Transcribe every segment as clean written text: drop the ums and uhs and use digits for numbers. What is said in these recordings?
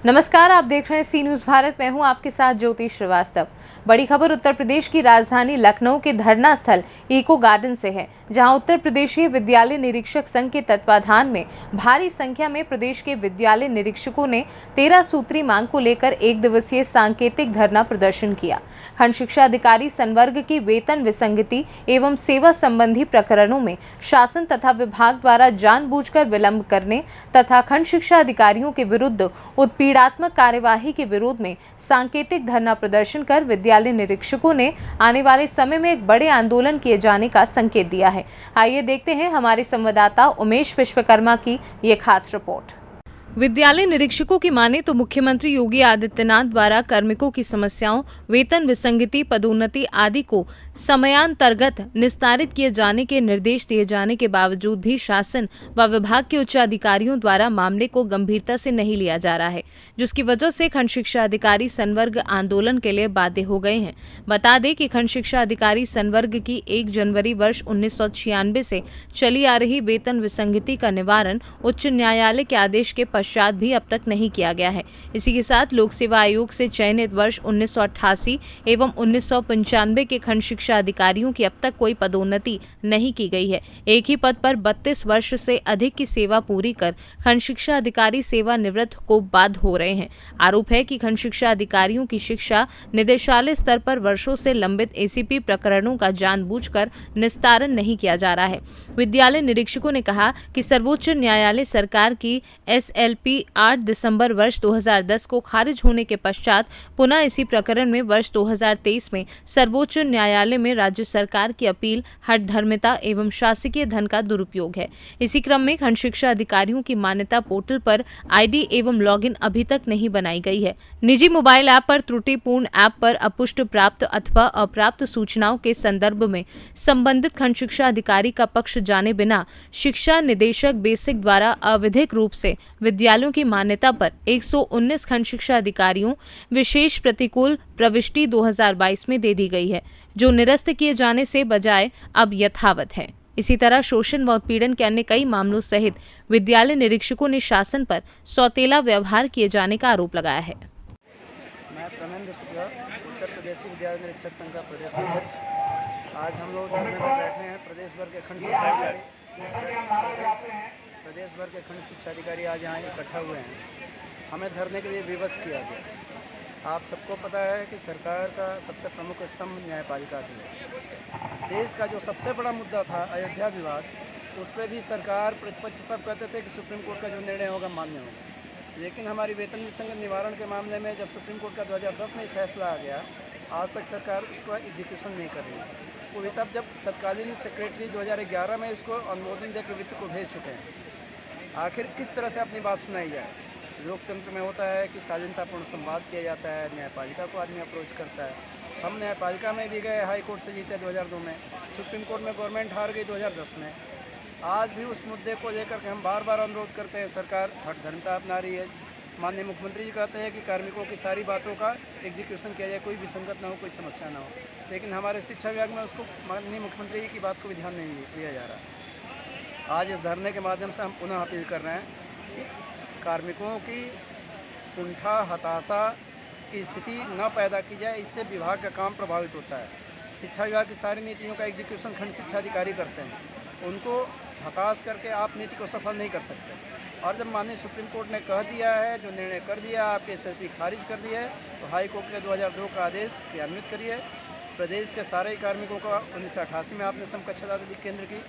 नमस्कार, आप देख रहे हैं सी न्यूज़ भारत। मैं हूं आपके साथ ज्योति श्रीवास्तव। बड़ी खबर उत्तर प्रदेश की राजधानी लखनऊ के धरना स्थल इको गार्डन से है, जहां उत्तर प्रदेशीय विद्यालय निरीक्षक संघ के तत्वाधान में भारी संख्या में प्रदेश के विद्यालय निरीक्षकों ने 13 सूत्री मांग को लेकर एक दिवसीय सांकेतिक धरना प्रदर्शन किया। खंड शिक्षा अधिकारी संवर्ग की वेतन विसंगति एवं सेवा संबंधी प्रकरणों में शासन तथा विभाग द्वारा जानबूझकर विलंब करने तथा खंड शिक्षा अधिकारियों के विरुद्ध उत्पीड़नात्मक कार्यवाही के विरोध में सांकेतिक धरना प्रदर्शन कर विद्यालय निरीक्षकों ने आने वाले समय में एक बड़े आंदोलन किए जाने का संकेत दिया है। आइए देखते हैं हमारे संवाददाता उमेश विश्वकर्मा की ये खास रिपोर्ट। विद्यालय निरीक्षकों की माने तो मुख्यमंत्री योगी आदित्यनाथ द्वारा कार्मिकों की समस्याओं, वेतन विसंगति, पदोन्नति आदि को समयान्तर्गत निस्तारित किए जाने के निर्देश दिए जाने के बावजूद भी शासन व विभाग के उच्च अधिकारियों द्वारा मामले को गंभीरता से नहीं लिया जा रहा है, जिसकी वजह से खंड शिक्षा अधिकारी संवर्ग आंदोलन के लिए बाध्य हो गए हैं। बता दें कि खंड शिक्षा अधिकारी संवर्ग की 1 जनवरी वर्ष 1996 से चली आ रही वेतन विसंगति का निवारण उच्च न्यायालय के आदेश के पश्चात भी अब तक नहीं किया गया है। इसी के साथ लोक सेवा आयोग से चयनित वर्ष 1988 एवं 1995 के खंड शिक्षा अधिकारियों की अब तक कोई पदोन्नति नहीं की गई है। एक ही पद पर 32 वर्ष से अधिक की सेवा पूरी कर खंड शिक्षा अधिकारी सेवानिवृत्त को बाध्य हो रहे हैं। आरोप है कि खंड शिक्षा अधिकारियों की शिक्षा निदेशालय स्तर पर वर्षों से लंबित एसीपी प्रकरणों का जानबूझकर निस्तारण नहीं किया जा रहा है। विद्यालय निरीक्षकों ने कहा कि सर्वोच्च न्यायालय सरकार की SLP 8 दिसंबर वर्ष 2010 को खारिज होने के पश्चात पुनः इसी प्रकरण में वर्ष 2023 में सर्वोच्च न्यायालय में राज्य सरकार की अपील हठधर्मिता एवं शासकीय धन का दुरुपयोग है। इसी क्रम में खंड शिक्षा अधिकारियों की मान्यता पोर्टल पर ID एवं लॉगिन अभी तक नहीं बनाई गई है। निजी मोबाइल ऐप पर त्रुटिपूर्ण ऐप पर अपुष्ट प्राप्त अथवा अप्राप्त सूचनाओं के संदर्भ में संबंधित खंड शिक्षा अधिकारी का पक्ष जाने बिना शिक्षा निदेशक बेसिक द्वारा अविधिक रूप से विद्यालयों की मान्यता पर 119 खंड शिक्षा अधिकारियों विशेष प्रतिकूल प्रविष्टि 2022 में दे दी गई है, जो निरस्त किए जाने से बजाय अब यथावत है। इसी तरह शोषण व उत्पीड़न के अन्य कई मामलों सहित विद्यालय निरीक्षकों ने शासन पर सौतेला व्यवहार किए जाने का आरोप लगाया है। मैं प्रमेंद्र शुक्ला, उत्तर प्रदेशी विद्यालय निरीक्षक संघ का प्रदेश अध्यक्ष। आज हम लोग धरने पर बैठे हैं। प्रदेश भर के खंड शिक्षा अधिकारी आज यहाँ इकट्ठा हुए हैं। हमें धरने के लिए विवश किया गया। आप सबको पता है कि सरकार का सबसे प्रमुख स्तंभ न्यायपालिका भी है। देश का जो सबसे बड़ा मुद्दा था अयोध्या विवाद, उस पर भी सरकार प्रतिपक्ष सब कहते थे कि सुप्रीम कोर्ट का जो निर्णय होगा मान्य होगा, लेकिन हमारी वेतन विसंगति निवारण के मामले में जब सुप्रीम कोर्ट का 2010 में फैसला आ गया, आज तक सरकार उसका एग्जीक्यूशन नहीं कर रही है। वो तब जब तत्कालीन सेक्रेटरी 2011 में इसको अनुमोदन देकर वित्त को भेज चुके हैं। आखिर किस तरह से अपनी बात सुनाई जाए? लोकतंत्र में होता है कि शालीनतापूर्ण संवाद किया जाता है, न्यायपालिका को आदमी अप्रोच करता है। हम न्यायपालिका में भी गए, हाई कोर्ट से जीते 2002 में, सुप्रीम कोर्ट में गवर्नमेंट हार गई 2010 में। आज भी उस मुद्दे को लेकर के हम बार बार अनुरोध करते हैं। सरकार हठधर्मिता अपना रही है। माननीय मुख्यमंत्री जी कहते हैं कि कार्मिकों की सारी बातों का एग्जीक्यूशन किया जाए, कोई विसंगत ना हो, कोई समस्या ना हो, लेकिन हमारे शिक्षा विभाग में उसको माननीय मुख्यमंत्री जी की बात को भी ध्यान नहीं दिया जा रहा। आज इस धरने के माध्यम से हम पुनः अपील कर रहे हैं कि कार्मिकों की कुंठा हताशा की स्थिति न पैदा की जाए। इससे विभाग का काम प्रभावित होता है। शिक्षा विभाग की सारी नीतियों का एग्जीक्यूशन खंड शिक्षा अधिकारी करते हैं। उनको हताश करके आप नीति को सफल नहीं कर सकते। और जब माननीय सुप्रीम कोर्ट ने कह दिया है, जो निर्णय कर दिया, आपके SLP खारिज कर दिया है, तो हाई कोर्ट के 2002 का आदेश क्रियान्वित करिए। प्रदेश के सारे कार्मिकों का 1988 में आपने समकक्षता दी, केंद्र की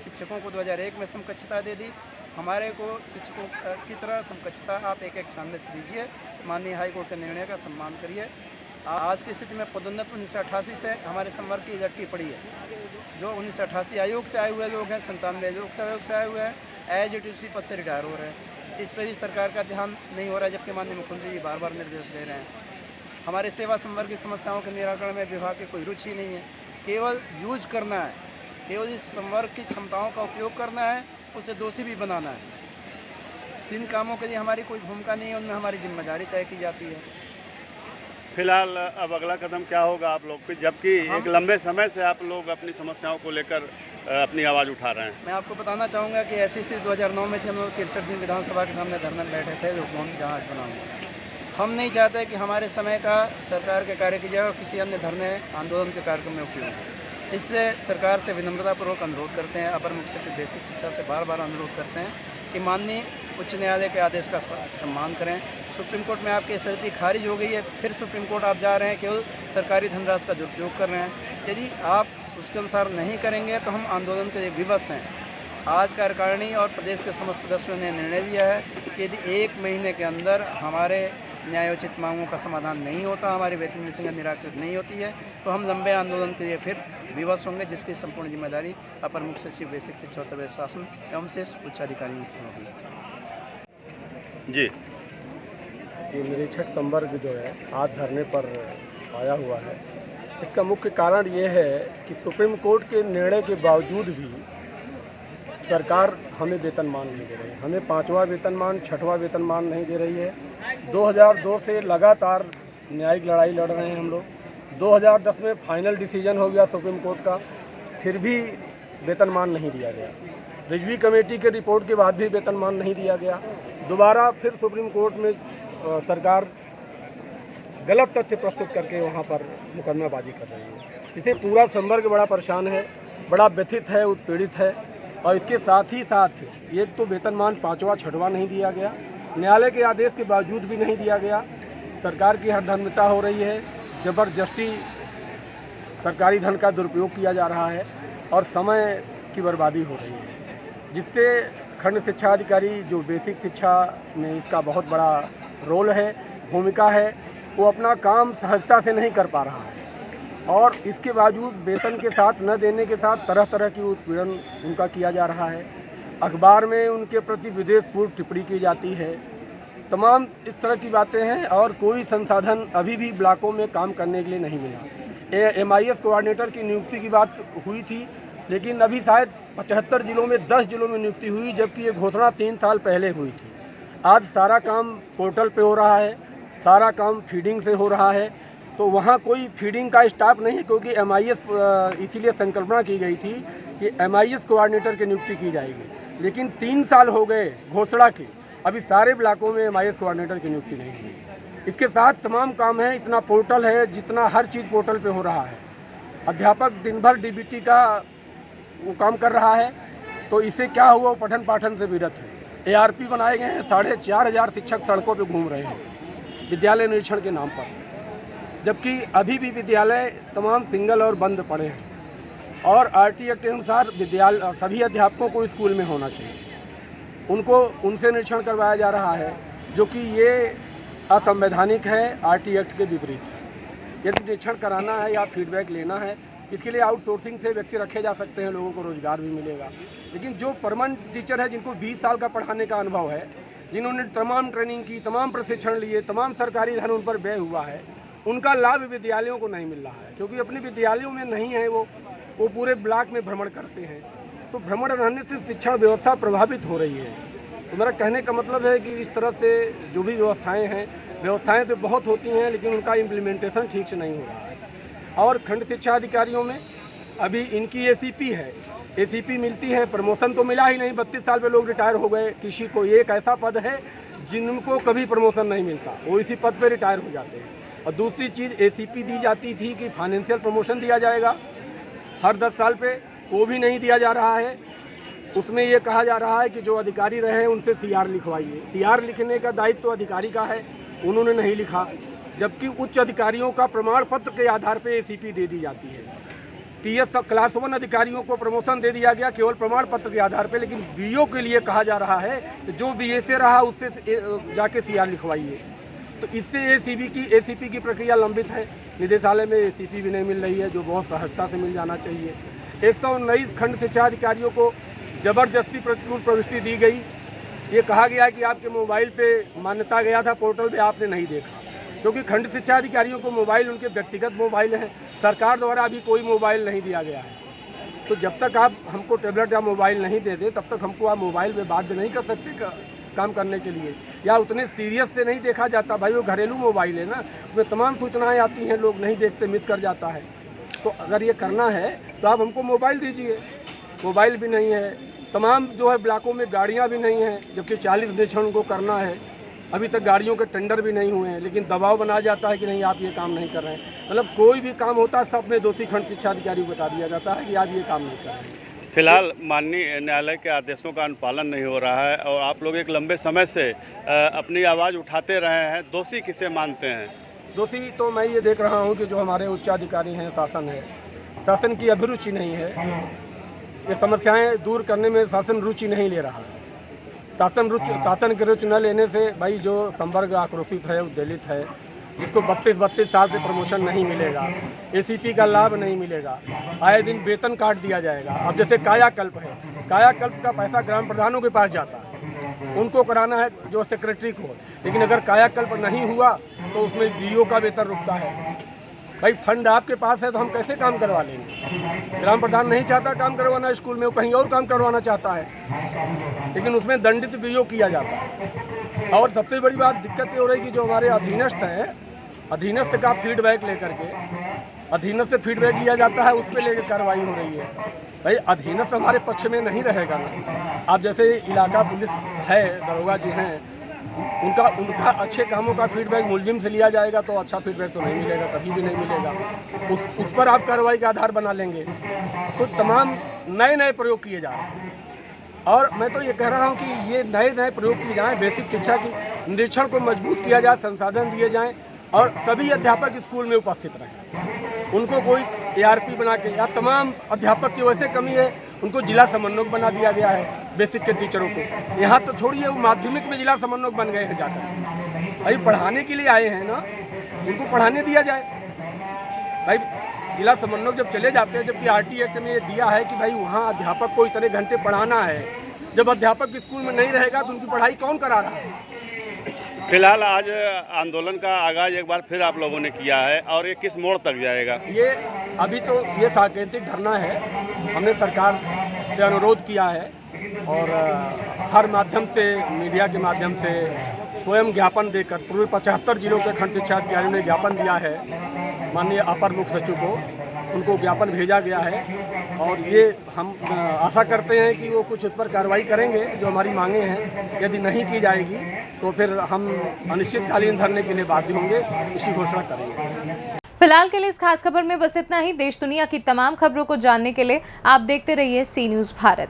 शिक्षकों को 2001 में समकक्षता दे दी, हमारे को शिक्षकों की तरह समकक्षता आप एक छानने से दीजिए। माननीय हाई कोर्ट के निर्णय का सम्मान करिए। आज की स्थिति में पदोन्नत 1988 से हमारे संवर्ग की लटकी पड़ी है। जो 1988 आयोग से आए हुए लोग हैं, 97 लोक सेवा आयोग से आए हुए हैं, एज इट उसी पद से रिटायर हो रहे हैं। इस पर भी सरकार का ध्यान नहीं हो रहा है, जबकि माननीय मुख्यमंत्री जी बार बार निर्देश दे रहे हैं। हमारे सेवा संवर्ग की समस्याओं के निराकरण में विभाग की कोई रुचि नहीं है। केवल यूज करना है, केवल इस संवर्ग की क्षमताओं का उपयोग करना है, उसे दोषी भी बनाना है। जिन कामों के लिए हमारी कोई भूमिका नहीं है, उनमें हमारी जिम्मेदारी तय की जाती है। फिलहाल अब अगला कदम क्या होगा आप लोग की, जबकि एक लंबे समय से आप लोग अपनी समस्याओं को लेकर अपनी आवाज़ उठा रहे हैं? मैं आपको बताना चाहूँगा कि ऐसी स्थिति 2009 में थी। हम लोग 63 दिन विधानसभा के सामने धरने में बैठे थे, लोकभवन जहाँ आज बना हुआ। हम नहीं चाहते कि हमारे समय का सरकार के कार्य की जगह किसी अन्य धरने आंदोलन के कार्यक्रम में उपयोग हो। इससे सरकार से विनम्रतापूर्वक अनुरोध करते हैं, अपर मुख्य सचिव बेसिक शिक्षा से बार बार अनुरोध करते हैं कि माननीय उच्च न्यायालय के आदेश का सम्मान करें। सुप्रीम कोर्ट में आपकी SLP खारिज हो गई है, फिर सुप्रीम कोर्ट आप जा रहे हैं, केवल सरकारी धनराशि का दुरुपयोग कर रहे हैं। यदि आप उसके अनुसार नहीं करेंगे तो हम आंदोलन के लिए विवश हैं। आज कार्यकारिणी और प्रदेश के समस्त सदस्यों ने निर्णय लिया है कि यदि 1 महीने के अंदर हमारे न्यायोचित मांगों का समाधान नहीं होता, हमारी वेतन विसंगति निराकृत नहीं होती है, तो हम लंबे आंदोलन के लिए फिर विवश होंगे, जिसकी संपूर्ण जिम्मेदारी अपर मुख्य सचिव बेसिक शिक्षा उत्तर प्रदेश शासन एवं शेष उच्चाधिकारियों की होगी। जी, ये निरीक्षक संवर्ग जो है आज धरने पर आया हुआ है। इसका मुख्य कारण ये है कि सुप्रीम कोर्ट के निर्णय के बावजूद भी सरकार हमें वेतनमान नहीं दे रही है। हमें 5वां वेतनमान, 6वां वेतनमान नहीं दे रही है। 2002 से लगातार न्यायिक लड़ाई लड़ रहे हैं हम लोग। 2010 में फाइनल डिसीजन हो गया सुप्रीम कोर्ट का, फिर भी वेतनमान नहीं दिया गया। रिजवी कमेटी के रिपोर्ट के बाद भी वेतनमान नहीं दिया गया। दोबारा फिर सुप्रीम कोर्ट में सरकार गलत तथ्य प्रस्तुत करके वहाँ पर मुकदमाबाजी कर रही है। इसे पूरा संवर्ग बड़ा परेशान है, बड़ा व्यथित है, उत्पीड़ित है। और इसके साथ ही साथ एक तो वेतनमान 5वां 6वां नहीं दिया गया, न्यायालय के आदेश के बावजूद भी नहीं दिया गया। सरकार की हरधर्मिता हो रही है, ज़बरदस्ती सरकारी धन का दुरुपयोग किया जा रहा है और समय की बर्बादी हो रही है, जिससे खंड शिक्षा अधिकारी जो बेसिक शिक्षा में इसका बहुत बड़ा रोल है, भूमिका है, वो अपना काम सहजता से नहीं कर पा रहा है। और इसके बावजूद वेतन के साथ न देने के साथ तरह तरह की उत्पीड़न उनका किया जा रहा है। अखबार में उनके प्रति विद्वेषपूर्ण टिप्पणी की जाती है। तमाम इस तरह की बातें हैं और कोई संसाधन अभी भी ब्लॉकों में काम करने के लिए नहीं मिला। MIS कोऑर्डिनेटर की नियुक्ति की बात हुई थी, लेकिन अभी शायद 75 जिलों में 10 जिलों में नियुक्ति हुई, जबकि ये घोषणा 3 साल पहले हुई थी। आज सारा काम पोर्टल पे हो रहा है, सारा काम फीडिंग से हो रहा है, तो वहाँ कोई फीडिंग का स्टाफ नहीं है, क्योंकि MIS इसीलिए संकल्पना की गई थी कि MIS कोऑर्डिनेटर की नियुक्ति की जाएगी। लेकिन 3 साल हो गए घोषणा के, अभी सारे ब्लॉकों में MIS कोऑर्डिनेटर की नियुक्ति नहीं हुई। इसके साथ तमाम काम है, इतना पोर्टल है, जितना हर चीज़ पोर्टल पे हो रहा है। अध्यापक दिन भर DBT का वो काम कर रहा है, तो इससे क्या हुआ, वो पठन पाठन से विरत है। ARP बनाए गए हैं, 4500 शिक्षक सड़कों पे घूम रहे हैं विद्यालय निरीक्षण के नाम पर, जबकि अभी भी विद्यालय तमाम सिंगल और बंद पड़े हैं। और RT एक्ट के अनुसार विद्यालय सभी अध्यापकों को स्कूल में होना चाहिए, उनसे निरीक्षण करवाया जा रहा है, जो कि ये असंवैधानिक है, RT एक्ट के विपरीत है। यदि निरीक्षण कराना है या फीडबैक लेना है, इसके लिए आउटसोर्सिंग से व्यक्ति रखे जा सकते हैं, लोगों को रोजगार भी मिलेगा। लेकिन जो परमानेंट टीचर है, जिनको 20 साल का पढ़ाने का अनुभव है, जिन्होंने तमाम ट्रेनिंग की, तमाम प्रशिक्षण लिए, तमाम सरकारी धन उन पर व्यय हुआ है, उनका लाभ विद्यालयों को नहीं मिल रहा है, क्योंकि अपने विद्यालयों में नहीं है। वो पूरे ब्लॉक में भ्रमण करते हैं, तो भ्रमण रहने से शिक्षण व्यवस्था प्रभावित हो रही है। तो मेरा कहने का मतलब है कि इस तरह से जो भी व्यवस्थाएं तो बहुत होती हैं, लेकिन उनका इम्प्लीमेंटेशन ठीक से नहीं हो रहा है। और खंड शिक्षा अधिकारियों में अभी इनकी ACP है, ACP मिलती है, प्रमोशन तो मिला ही नहीं। 32 साल पे लोग रिटायर हो गए। किसी को एक ऐसा पद है जिनको कभी प्रमोशन नहीं मिलता, वो इसी पद पे रिटायर हो जाते हैं। और दूसरी चीज़ ACP दी जाती थी कि फाइनेंशियल प्रमोशन दिया जाएगा हर 10 साल पे, वो भी नहीं दिया जा रहा है। उसमें ये कहा जा रहा है कि जो अधिकारी रहे उनसे CR लिखवाइए। CR लिखने का दायित्व तो अधिकारी का है, उन्होंने नहीं लिखा, जबकि उच्च अधिकारियों का प्रमाण पत्र के आधार पर ACP दे दी जाती है। PS क्लास 1 अधिकारियों को प्रमोशन दे दिया गया केवल प्रमाण पत्र के आधार पर, लेकिन BO के लिए कहा जा रहा है कि जो BA से रहा उससे जाके CR लिखवाइए। तो इससे ACP की प्रक्रिया लंबित है। निदेशालय में ACP भी नहीं मिल रही है, जो बहुत सहजता से मिल जाना चाहिए। 119 खंड शिक्षा अधिकारियों को ज़बरदस्ती प्रतिकूल प्रविष्टि दी गई। ये कहा गया कि आपके मोबाइल पे मान्यता गया था, पोर्टल पे आपने नहीं देखा, क्योंकि खंड शिक्षा अधिकारियों को मोबाइल उनके व्यक्तिगत मोबाइल हैं, सरकार द्वारा अभी कोई मोबाइल नहीं दिया गया है। तो जब तक आप हमको टैबलेट या मोबाइल नहीं दे दे, तब तक हमको आप मोबाइल पे बाध्य नहीं कर सकते काम करने के लिए, या उतने सीरियस से नहीं देखा जाता। भाई वो घरेलू मोबाइल है ना, उसमें तमाम सूचनाएं आती हैं, लोग नहीं देखते, मिस कर जाता है। तो अगर ये करना है तो आप हमको मोबाइल दीजिए। मोबाइल भी नहीं है, तमाम जो है ब्लॉकों में गाड़ियाँ भी नहीं हैं, जबकि 40 निरीक्षण को करना है। अभी तक गाड़ियों के टेंडर भी नहीं हुए हैं, लेकिन दबाव बनाया जाता है कि नहीं आप ये काम नहीं कर रहे हैं। मतलब कोई भी काम होता है सब में दोषी खंड शिक्षा अधिकारी को बता दिया जाता है कि आप ये काम नहीं कर रहे हैं। फिलहाल माननीय न्यायालय के आदेशों का अनुपालन नहीं हो रहा है और आप लोग एक लंबे समय से अपनी आवाज़ उठाते रहे हैं। दोषी किसे मानते हैं? दोषी तो मैं ये देख रहा हूँ कि जो हमारे उच्चाधिकारी हैं, शासन है, शासन की अभिरुचि नहीं है। ये समस्याएं दूर करने में शासन रुचि नहीं ले रहा है। शासन की रुचि न लेने से भाई जो संवर्ग आक्रोशित है, दलित है, जिसको 32 साल से प्रमोशन नहीं मिलेगा, एसीपी का लाभ नहीं मिलेगा, आए दिन वेतन काट दिया जाएगा। अब जैसे कायाकल्प है, कायाकल्प का पैसा ग्राम प्रधानों के पास जाता है, उनको कराना है जो सेक्रेटरी को, लेकिन अगर कायाकल्प नहीं हुआ तो उसमें बीओ का वेतन रुकता है। भाई फंड आपके पास है तो हम कैसे काम करवा लेंगे? ग्राम प्रधान नहीं चाहता काम करवाना स्कूल में, वो कहीं और काम करवाना चाहता है, लेकिन उसमें दंडित बीओ किया जाता है। और सबसे बड़ी बात दिक्कत ये हो रही है कि जो हमारे अधीनस्थ हैं, अधीनस्थ का फीडबैक लेकर के, अधीनस्थ से फीडबैक लिया जाता है, उस पर लेकर कार्रवाई हो रही है। भाई अधीनस्थ हमारे पक्ष में नहीं रहेगा ना। आप जैसे इलाका पुलिस है, दरोगा जी हैं, उनका अच्छे कामों का फीडबैक मुलजिम से लिया जाएगा तो अच्छा फीडबैक तो नहीं मिलेगा, कभी भी नहीं मिलेगा। उस पर आप कार्रवाई का आधार बना लेंगे। तो तमाम नए प्रयोग किए जा रहे हैं और मैं तो ये कह रहा हूँ कि ये नए प्रयोग किए जाएँ। बेसिक शिक्षा की निरीक्षण को मजबूत किया जाए, संसाधन दिए जाएँ और सभी अध्यापक स्कूल में उपस्थित रहें। उनको कोई ARP बना के, या तमाम अध्यापक की वैसे कमी है, उनको जिला समन्वयक बना दिया गया है बेसिक के टीचरों को। यहाँ तो छोड़िए, वो माध्यमिक में जिला समन्वयक बन गए हैं जाकर। भाई पढ़ाने के लिए आए हैं ना, उनको पढ़ाने दिया जाए। भाई जिला समन्वयक जब चले जाते हैं, जबकि RT एक्ट में ये दिया है कि भाई वहाँ अध्यापक को इतने घंटे पढ़ाना है। जब अध्यापक स्कूल में नहीं रहेगा तो उनकी पढ़ाई कौन करा रहा है? फिलहाल आज आंदोलन का आगाज एक बार फिर आप लोगों ने किया है और ये किस मोड़ तक जाएगा? ये अभी तो ये सांकेतिक धरना है। हमने सरकार से अनुरोध किया है और हर माध्यम से, मीडिया के माध्यम से स्वयं ज्ञापन देकर पूरे 75 जिलों के खंड शिक्षा अधिकारियों ने ज्ञापन दिया है माननीय अपर मुख्य सचिव को। उनको ज्ञापन भेजा गया है और ये हम आशा करते हैं कि वो कुछ इस पर कार्रवाई करेंगे जो हमारी मांगे हैं। यदि नहीं की जाएगी तो फिर हम अनिश्चितकालीन धरने के लिए बाध्य होंगे, इसकी घोषणा करेंगे। फिलहाल के लिए इस खास खबर में बस इतना ही। देश दुनिया की तमाम खबरों को जानने के लिए आप देखते रहिए सी न्यूज़ भारत।